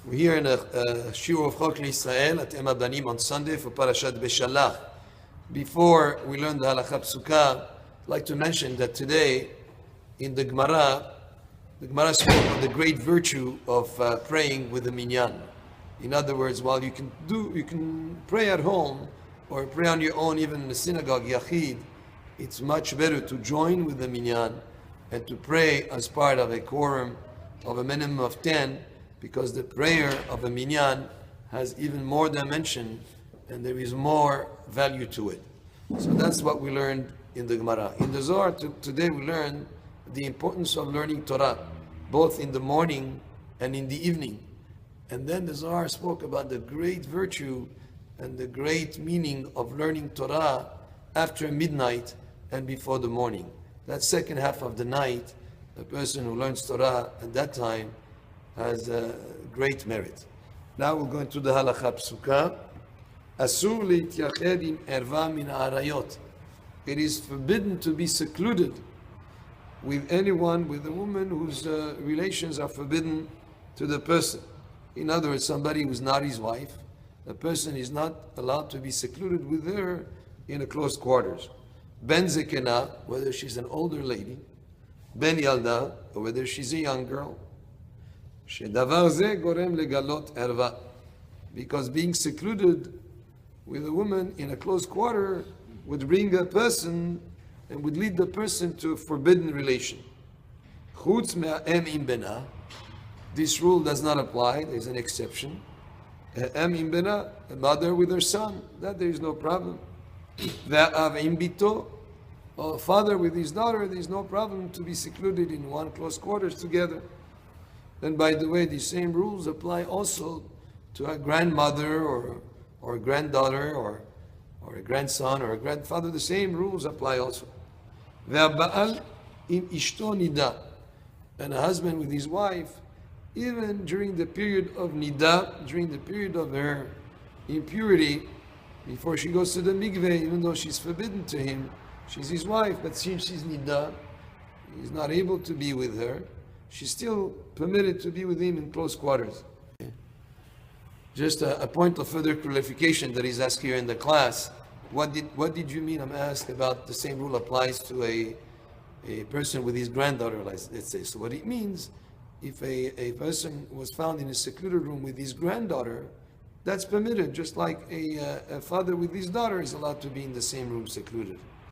We're here in a Shiur of Leisrael at Habanim on Sunday for Parashat Beshalach. Before we learn the Halakha Psuka, I'd like to mention that today in the Gemara spoke of the great virtue of praying with the minyan. In other words, while you can pray at home or pray on your own, even in the synagogue, Yachid, it's much better to join with the minyan and to pray as part of a quorum of a minimum of 10, because the prayer of a minyan has even more dimension and there is more value to it. So that's what we learned in the Gemara. In the Zohar today we learned the importance of learning Torah, both in the morning and in the evening. And then the Zohar spoke about the great virtue and the great meaning of learning Torah after midnight and before the morning. That second half of the night, the person who learns Torah at that time has a great merit. Now we'll go into the Halakha Psuka. Asur leitiyached im erva min ha'arayot. It is forbidden to be secluded with anyone, with a woman whose relations are forbidden to the person. In other words, somebody who's not his wife, the person is not allowed to be secluded with her in a close quarters. Ben zekena, whether she's an older lady, ben yalda, or whether she's a young girl. שדבר זה גורם לגלות ערווה. Because being secluded with a woman in a close quarter would bring a person and would lead the person to a forbidden relation. חוץ מהאם עם בנה, this rule does not apply, there is an exception. האם עם בנה, a mother with her son, that there is no problem. והאב עם ביתו, a father with his daughter, there is no problem to be secluded in one close quarters together. And by the way, these same rules apply also to a grandmother or a granddaughter or a grandson or a grandfather. The same rules apply also. והבעל עם אשתו נידה, and a husband with his wife, even during the period of nida, during the period of her impurity, before she goes to the mikveh, even though she's forbidden to him, she's his wife, but since she's nida, he's not able to be with her, she's still permitted to be with him in close quarters. Just a point of further clarification that is asked here in the class. What did you mean? I'm asked about the same rule applies to a person with his granddaughter, let's say. So what it means, if a person was found in a secluded room with his granddaughter, that's permitted, just like a father with his daughter is allowed to be in the same room secluded.